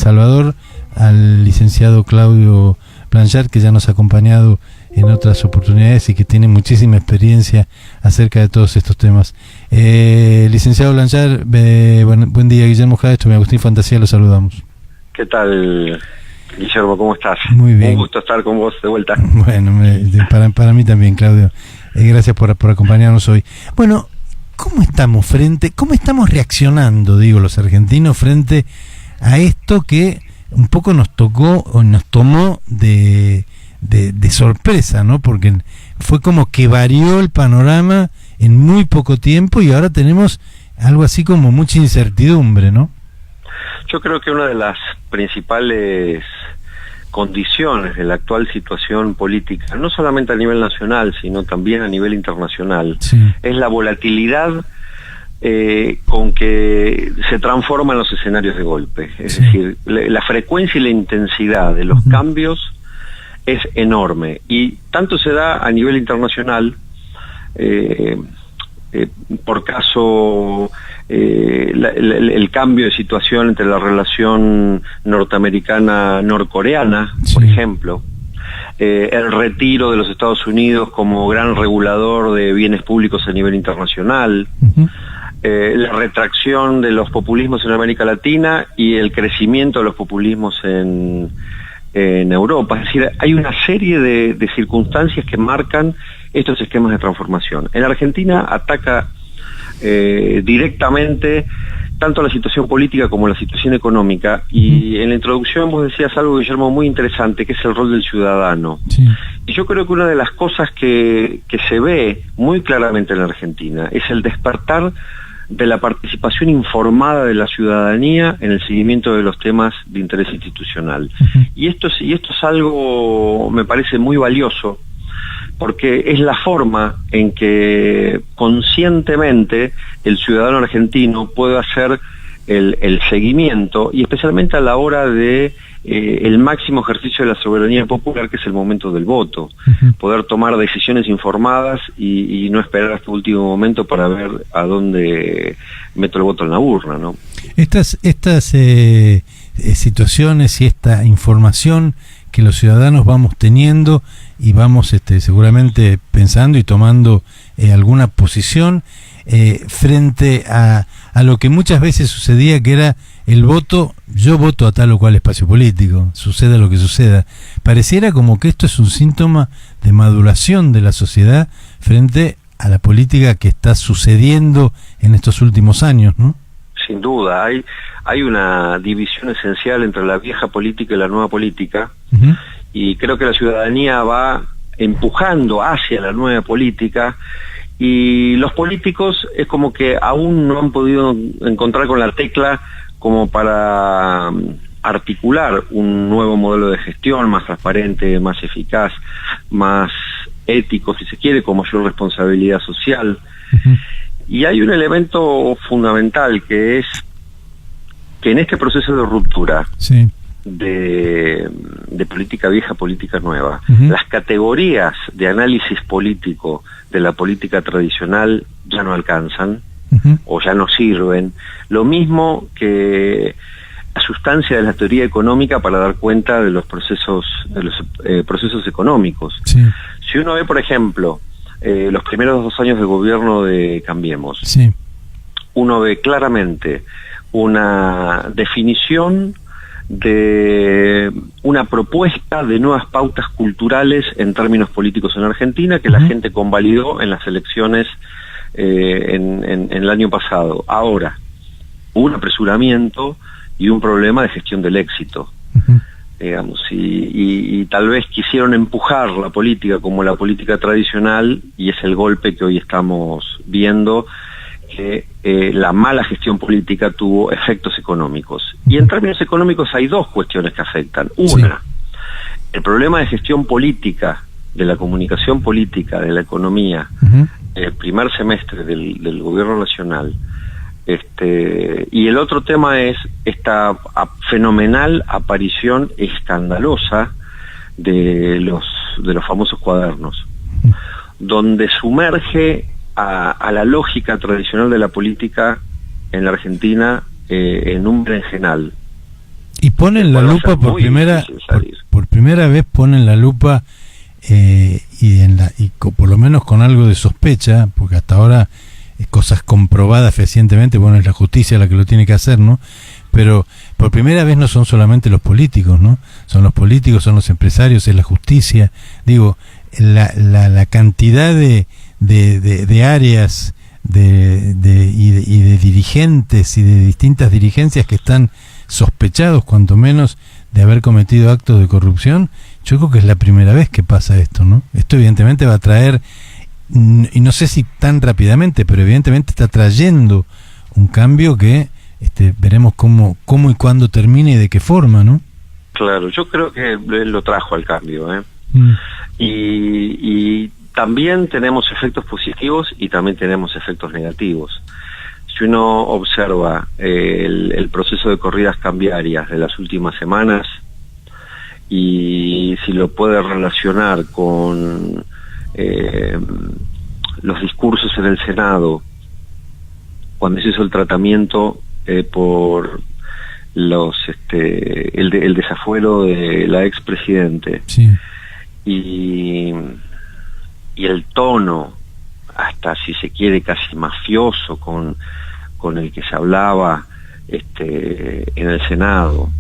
Salvador, al licenciado Claudio Blanchard, que ya nos ha acompañado en otras oportunidades y que tiene muchísima experiencia acerca de todos estos temas. Licenciado Blanchard, buen día. Guillermo Castro, Agustín Fantasía, los saludamos. ¿Qué tal, Guillermo? ¿Cómo estás? Muy bien. Un gusto estar con vos de vuelta. Bueno, para mí también, Claudio. Gracias por acompañarnos hoy. Bueno, ¿cómo estamos reaccionando, los argentinos, frente a esto que un poco nos tocó o nos tomó de sorpresa, ¿no? Porque fue como que varió el panorama en muy poco tiempo y ahora tenemos algo así como mucha incertidumbre, ¿no? Yo creo que una de las principales condiciones de la actual situación política, no solamente a nivel nacional, sino también a nivel internacional, sí, es la volatilidad con que se transforman los escenarios de golpe. Es decir, la frecuencia y la intensidad de los cambios es enorme, y tanto se da a nivel internacional, por caso el cambio de situación entre la relación norteamericana-norcoreana, por ejemplo, el retiro de los Estados Unidos como gran regulador de bienes públicos a nivel internacional, la retracción de los populismos en América Latina y el crecimiento de los populismos en Europa. Es decir, hay una serie de circunstancias que marcan estos esquemas de transformación. En Argentina ataca directamente tanto la situación política como la situación económica, y en la introducción vos decías algo, Guillermo, muy interesante, que es el rol del ciudadano. Sí. Y yo creo que una de las cosas que se ve muy claramente en la Argentina es el despertar de la participación informada de la ciudadanía en el seguimiento de los temas de interés institucional. Y esto es algo, me parece, muy valioso, porque es la forma en que conscientemente el ciudadano argentino puede hacer el seguimiento, y especialmente a la hora de el máximo ejercicio de la soberanía popular, que es el momento del voto. Poder tomar decisiones informadas y no esperar hasta el último momento para ver a dónde meto el voto en la urna, ¿no? Estas situaciones y esta información que los ciudadanos vamos teniendo y vamos seguramente pensando y tomando alguna posición frente a lo que muchas veces sucedía, que era el voto, yo voto a tal o cual espacio político, suceda lo que suceda. Pareciera como que esto es un síntoma de maduración de la sociedad frente a la política que está sucediendo en estos últimos años, ¿no? Sin duda, hay una división esencial entre la vieja política y la nueva política, y creo que la ciudadanía va empujando hacia la nueva política, y los políticos es como que aún no han podido encontrar con la tecla como para articular un nuevo modelo de gestión más transparente, más eficaz, más ético, si se quiere, con mayor responsabilidad social. Y hay un elemento fundamental, que es que en este proceso de ruptura de política vieja, política nueva, las categorías de análisis político de la política tradicional ya no alcanzan, o ya no sirven. Lo mismo que la sustancia de la teoría económica para dar cuenta de los procesos económicos. Si uno ve, por ejemplo, los primeros 2 años de gobierno de Cambiemos, uno ve claramente una definición de una propuesta de nuevas pautas culturales en términos políticos en Argentina, que la gente convalidó en las elecciones en el año pasado. Ahora, hubo un apresuramiento y un problema de gestión del éxito, digamos, y tal vez quisieron empujar la política como la política tradicional, y es el golpe que hoy estamos viendo, que la mala gestión política tuvo efectos económicos. Y en términos económicos hay 2 cuestiones que afectan. Una, el problema de gestión política, de la comunicación política, de la economía, el primer semestre del gobierno nacional. Y el otro tema es esta fenomenal aparición escandalosa de los famosos cuadernos, donde sumerge a la lógica tradicional de la política en la Argentina en un berenjenal. Y ponen la lupa por primera vez, ponen la lupa por lo menos con algo de sospecha, porque hasta ahora cosas comprobadas fehacientemente, bueno, es la justicia la que lo tiene que hacer, ¿no? Pero por primera vez no son solamente los políticos, ¿no? Son los políticos, son los empresarios, es la justicia. Digo, la cantidad de áreas y de dirigentes y de distintas dirigencias que están sospechados, cuanto menos, de haber cometido actos de corrupción, yo creo que es la primera vez que pasa esto, ¿no? Esto evidentemente va a traer, y no sé si tan rápidamente, pero evidentemente está trayendo un cambio que veremos cómo y cuándo termine y de qué forma, ¿no? Claro, yo creo que él lo trajo al cambio, y también tenemos efectos positivos y también tenemos efectos negativos. Si uno observa el proceso de corridas cambiarias de las últimas semanas y si lo puede relacionar con los discursos en el Senado cuando se hizo el tratamiento por el desafuero de la expresidente, sí, y el tono, hasta si se quiere casi mafioso, con el que se hablaba en el Senado,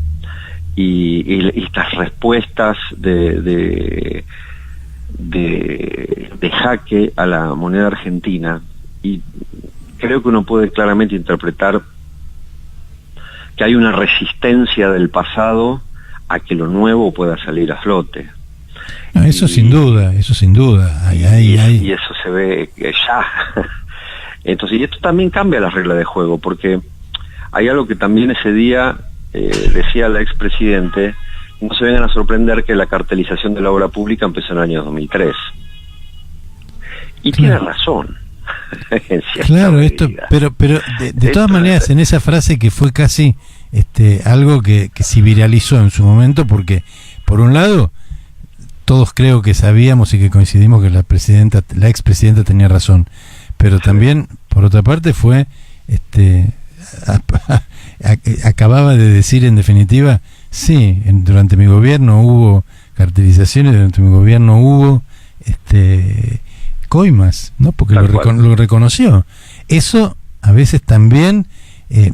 y estas respuestas de jaque a la moneda argentina, y creo que uno puede claramente interpretar que hay una resistencia del pasado a que lo nuevo pueda salir a flote. No, eso sin duda. Y eso se ve ya. Entonces, y esto también cambia las reglas de juego, porque hay algo que también ese día decía la expresidente: no se vengan a sorprender que la cartelización de la obra pública empezó en el año 2003. Y tiene razón. Claro, esto, pero de todas maneras, en esa frase que fue casi algo que se viralizó en su momento, porque por un lado todos creo que sabíamos y que coincidimos que la expresidenta tenía razón, pero también por otra parte fue acababa de decir en definitiva, sí, durante mi gobierno hubo cartelizaciones, durante mi gobierno hubo coimas, ¿no? Porque lo reconoció. Eso a veces también,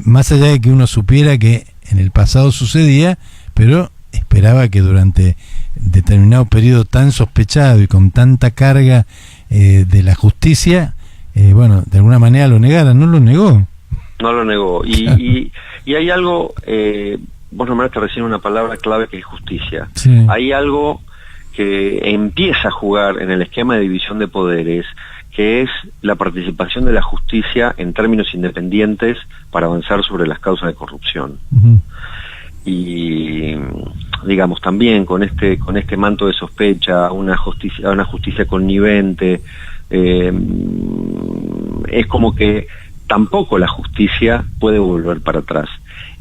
más allá de que uno supiera que en el pasado sucedía, pero esperaba que durante determinado periodo tan sospechado y con tanta carga de la justicia, bueno, de alguna manera lo negara. No lo negó. No lo negó. Y hay algo, vos nombraste recién una palabra clave que es justicia. Sí. Hay algo que empieza a jugar en el esquema de división de poderes, que es la participación de la justicia en términos independientes para avanzar sobre las causas de corrupción. Uh-huh. Y digamos también con este manto de sospecha, una justicia connivente, es como que tampoco la justicia puede volver para atrás.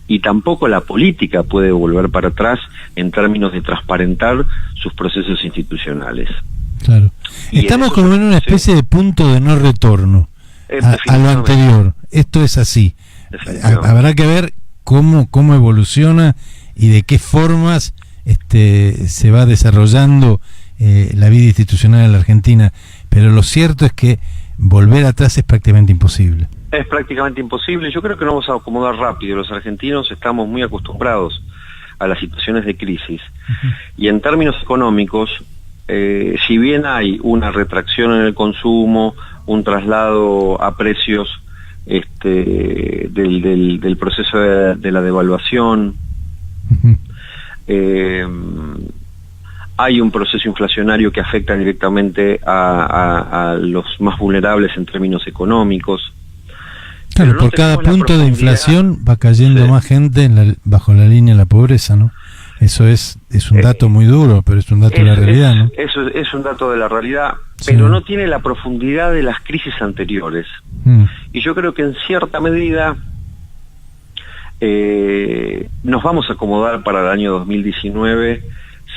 Y tampoco la política puede volver para atrás en términos de transparentar sus procesos institucionales. Claro. Estamos como en una especie de punto de no retorno a lo anterior. Esto es así. Habrá que ver cómo evoluciona y de qué formas se va desarrollando la vida institucional en la Argentina. Pero lo cierto es que volver atrás es prácticamente imposible. Es prácticamente imposible. Yo creo que nos vamos a acomodar rápido. Los argentinos estamos muy acostumbrados a las situaciones de crisis. Uh-huh. Y en términos económicos, si bien hay una retracción en el consumo, un traslado a precios del proceso de la devaluación, uh-huh, hay un proceso inflacionario que afecta directamente a los más vulnerables en términos económicos. Claro, por cada punto de inflación va cayendo más gente bajo la línea de la pobreza, ¿no? Eso es un dato muy duro, pero es un dato de la realidad, ¿no? Eso es un dato de la realidad, pero no tiene la profundidad de las crisis anteriores. Y yo creo que en cierta medida nos vamos a acomodar para el año 2019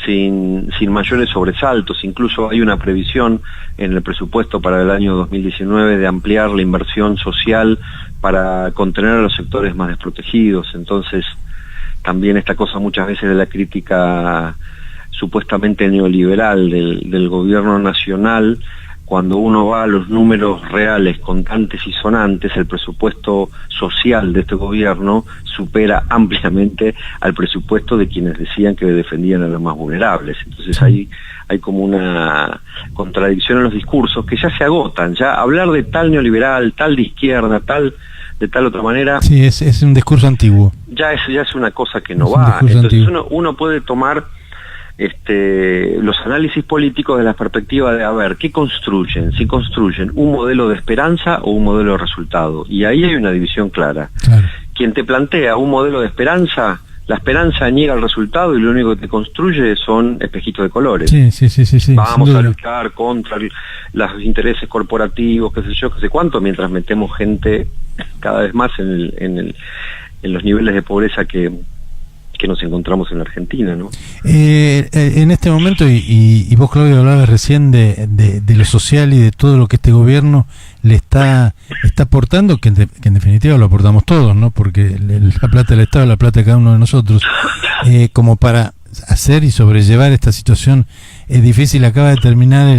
sin mayores sobresaltos. Incluso hay una previsión en el presupuesto para el año 2019 de ampliar la inversión social para contener a los sectores más desprotegidos. Entonces, también esta cosa muchas veces de la crítica supuestamente neoliberal del gobierno nacional. Cuando uno va a los números reales, contantes y sonantes, el presupuesto social de este gobierno supera ampliamente al presupuesto de quienes decían que defendían a los más vulnerables. Entonces hay como una contradicción en los discursos que ya se agotan. Ya hablar de tal neoliberal, tal de izquierda, de tal otra manera... Sí, es un discurso antiguo. Ya es una cosa que no va. Entonces uno puede tomar los análisis políticos de la perspectiva de a ver qué construyen, si construyen un modelo de esperanza o un modelo de resultado, y ahí hay una división clara. Claro. Quien te plantea un modelo de esperanza, la esperanza niega el resultado y lo único que te construye son espejitos de colores. Sí. Vamos a luchar contra los intereses corporativos, qué sé cuánto, mientras metemos gente cada vez más en los niveles de pobreza que nos encontramos en la Argentina, ¿no? En este momento, y vos, Claudio, hablabas recién de lo social y de todo lo que este gobierno le está aportando, que en definitiva lo aportamos todos, ¿no? Porque la plata del Estado es la plata de cada uno de nosotros, como para hacer y sobrellevar esta situación difícil. Acaba de terminar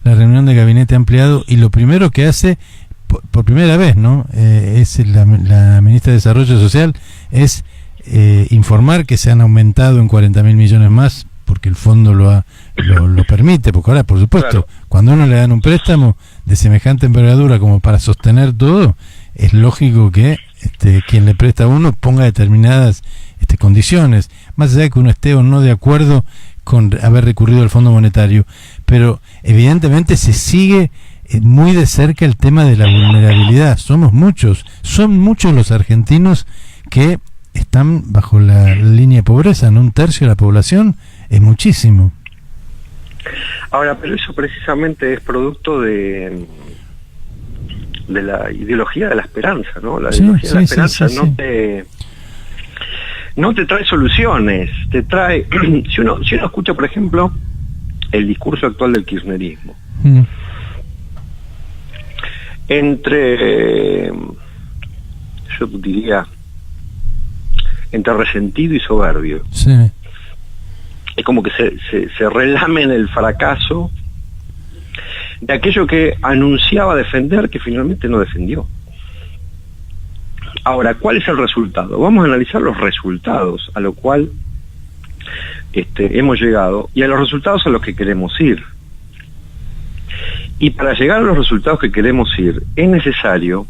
la reunión de gabinete ampliado, y lo primero que hace, por primera vez, ¿no? Es la ministra de Desarrollo Social, es informar que se han aumentado en 40.000 millones más, porque el fondo lo permite, porque ahora, por supuesto, claro, cuando uno le dan un préstamo de semejante envergadura como para sostener todo, es lógico que quien le presta a uno ponga determinadas condiciones, más allá de que uno esté o no de acuerdo con haber recurrido al Fondo Monetario, pero evidentemente se sigue muy de cerca el tema de la vulnerabilidad. Son muchos los argentinos que están bajo la línea de pobreza, ¿no? 1/3 de la población es muchísimo. Ahora, pero eso precisamente es producto de la ideología de la esperanza, ¿no? La ideología de la esperanza no te trae soluciones, te trae... si uno escucha, por ejemplo, el discurso actual del kirchnerismo, yo diría, entre resentido y soberbio. Sí. Es como que se relame en el fracaso de aquello que anunciaba defender, que finalmente no defendió. Ahora, ¿cuál es el resultado? Vamos a analizar los resultados a lo cual hemos llegado, y a los resultados a los que queremos ir. Y para llegar a los resultados que queremos ir, es necesario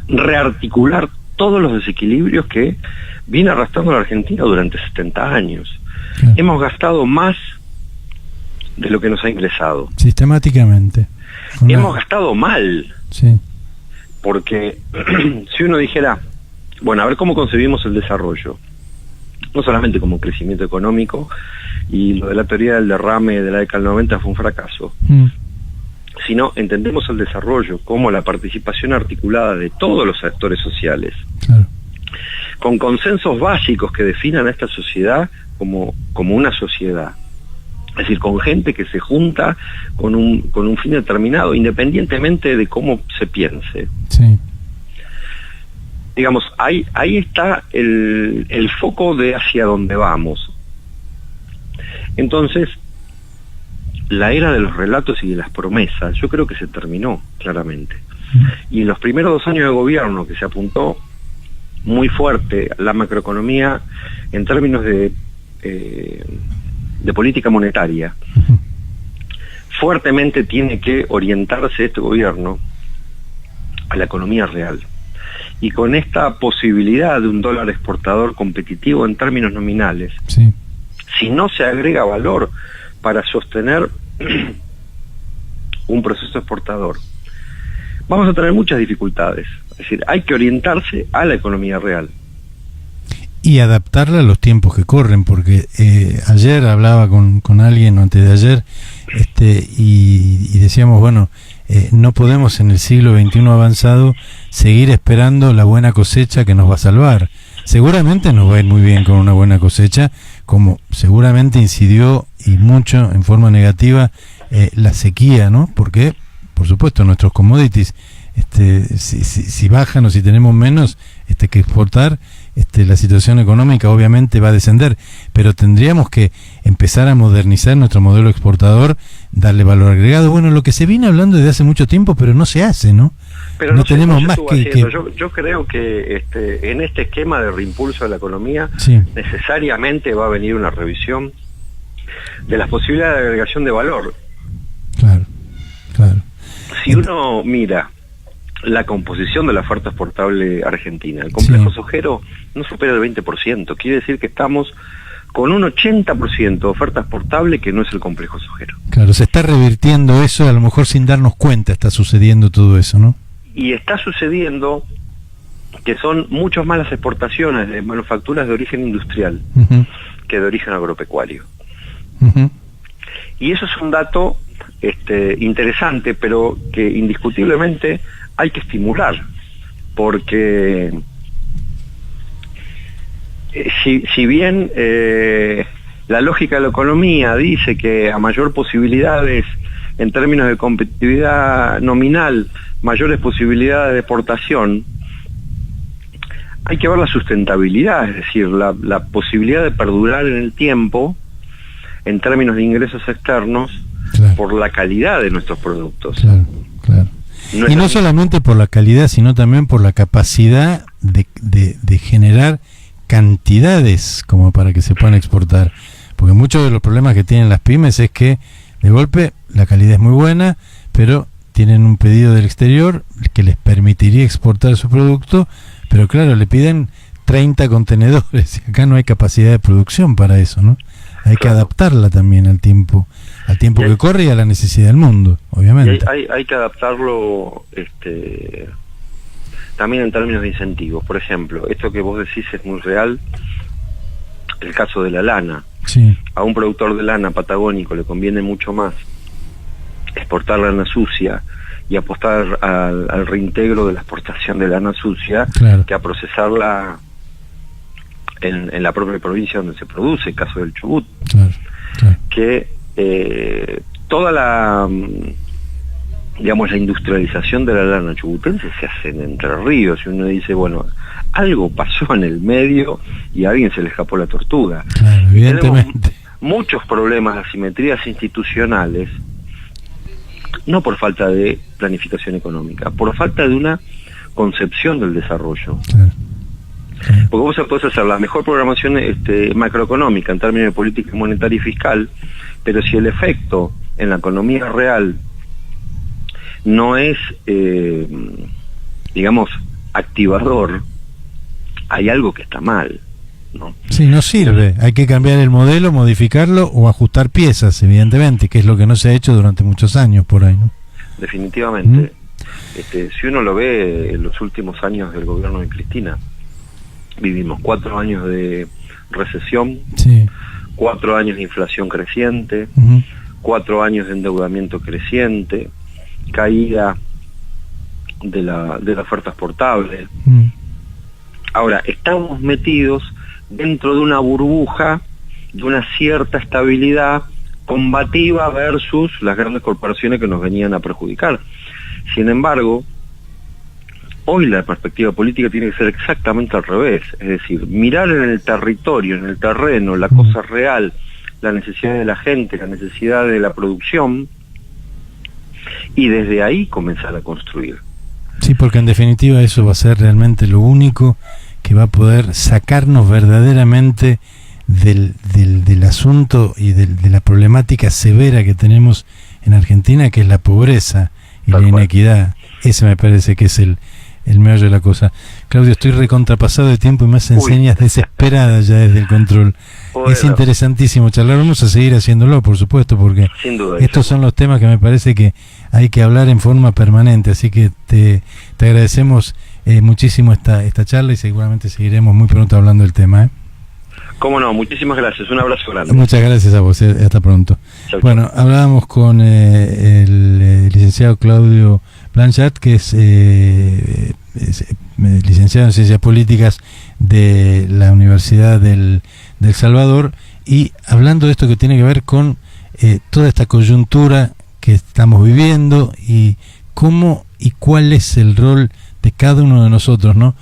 rearticular todos los desequilibrios que viene arrastrando la Argentina durante 70 años. Sí. Hemos gastado más de lo que nos ha ingresado. Sistemáticamente. Hemos gastado mal. Sí. Porque si uno dijera, bueno, a ver cómo concebimos el desarrollo, no solamente como crecimiento económico, y lo de la teoría del derrame de la década del 90 fue un fracaso, sino entendemos el desarrollo como la participación articulada de todos los actores sociales. Claro. Con consensos básicos que definan a esta sociedad como una sociedad. Es decir, con gente que se junta con un fin determinado, independientemente de cómo se piense. Sí. Digamos, ahí está el foco de hacia dónde vamos. Entonces, la era de los relatos y de las promesas, yo creo que se terminó, claramente. Y en los primeros 2 años de gobierno, que se apuntó muy fuerte la macroeconomía en términos de política monetaria, fuertemente tiene que orientarse este gobierno a la economía real. Y con esta posibilidad de un dólar exportador competitivo en términos nominales, sí, si no se agrega valor para sostener un proceso exportador, vamos a tener muchas dificultades. Es decir, hay que orientarse a la economía real. Y adaptarla a los tiempos que corren, porque ayer hablaba con alguien, o antes de ayer, y decíamos, bueno, no podemos en el siglo XXI avanzado seguir esperando la buena cosecha que nos va a salvar. Seguramente nos va a ir muy bien con una buena cosecha, como seguramente incidió y mucho en forma negativa la sequía, ¿no? Porque, por supuesto, nuestros commodities, si bajan o si tenemos menos que exportar, la situación económica obviamente va a descender, pero tendríamos que empezar a modernizar nuestro modelo exportador, darle valor agregado. Bueno, lo que se viene hablando desde hace mucho tiempo, pero no se hace, ¿no? Pero no tenemos más que... Yo creo que en este esquema de reimpulso de la economía, sí, necesariamente va a venir una revisión de las posibilidades de agregación de valor. Claro, claro. Si uno mira la composición de la oferta exportable argentina, el complejo sojero no supera el 20%, quiere decir que estamos con un 80% de oferta exportable que no es el complejo sojero. Claro, se está revirtiendo eso, a lo mejor sin darnos cuenta está sucediendo todo eso, ¿no? Y está sucediendo que son mucho más las exportaciones de manufacturas de origen industrial que de origen agropecuario. Y eso es un dato interesante, pero que indiscutiblemente hay que estimular, porque si bien la lógica de la economía dice que a mayor posibilidades en términos de competitividad nominal, mayores posibilidades de exportación, hay que ver la sustentabilidad, es decir, la posibilidad de perdurar en el tiempo en términos de ingresos externos, claro, por la calidad de nuestros productos. Claro, claro. Y no solamente por la calidad, sino también por la capacidad de generar cantidades como para que se puedan exportar. Porque muchos de los problemas que tienen las pymes es que de golpe la calidad es muy buena, pero tienen un pedido del exterior que les permitiría exportar su producto, pero claro, le piden 30 contenedores y acá no hay capacidad de producción para eso, ¿no? Hay que adaptarla también al tiempo que corre y a la necesidad del mundo, obviamente. Hay que adaptarlo también en términos de incentivos. Por ejemplo, esto que vos decís es muy real, el caso de la lana. Sí. A un productor de lana patagónico le conviene mucho más exportar lana sucia y apostar al reintegro de la exportación de lana sucia, claro, que a procesarla en la propia provincia donde se produce, el caso del Chubut. Claro, claro. Que toda la industrialización de la lana chubutense se hace en Entre Ríos, y uno dice, bueno, algo pasó en el medio y a alguien se le escapó la tortuga. Claro, evidentemente. Tenemos muchos problemas de asimetrías institucionales, no por falta de planificación económica, por falta de una concepción del desarrollo. Claro. Porque vos podés hacer la mejor programación macroeconómica en términos de política monetaria y fiscal, pero si el efecto en la economía real no es, digamos, activador, hay algo que está mal, ¿no? Sí, no sirve. Hay que cambiar el modelo, modificarlo o ajustar piezas, evidentemente, que es lo que no se ha hecho durante muchos años por ahí, ¿no? Definitivamente. Si uno lo ve en los últimos años del gobierno de Cristina, vivimos 4 años de recesión, sí, 4 años de inflación creciente, 4 años de endeudamiento creciente, caída de la oferta exportable. Ahora, estamos metidos dentro de una burbuja de una cierta estabilidad combativa versus las grandes corporaciones que nos venían a perjudicar. Sin embargo, hoy la perspectiva política tiene que ser exactamente al revés, es decir, mirar en el territorio, en el terreno, la cosa real, la necesidad de la gente, la necesidad de la producción, y desde ahí comenzar a construir. Sí, porque en definitiva eso va a ser realmente lo único que va a poder sacarnos verdaderamente del asunto y de la problemática severa que tenemos en Argentina, que es la pobreza y la inequidad. Ese me parece que es el meollo de la cosa. Claudio, estoy recontrapasado de tiempo y me hacen señas desesperadas ya desde el control. Bueno, es interesantísimo charlar, vamos a seguir haciéndolo, por supuesto, porque sin duda, estos son los temas que me parece que hay que hablar en forma permanente, así que te agradecemos muchísimo esta charla y seguramente seguiremos muy pronto hablando del tema. Cómo no, muchísimas gracias, un abrazo grande. Muchas gracias a vos, hasta pronto. Chau, bueno, hablábamos con el licenciado Claudio Blanchard, que es licenciado en Ciencias Políticas de la Universidad del Salvador, y hablando de esto que tiene que ver con toda esta coyuntura que estamos viviendo y cómo y cuál es el rol de cada uno de nosotros, ¿no?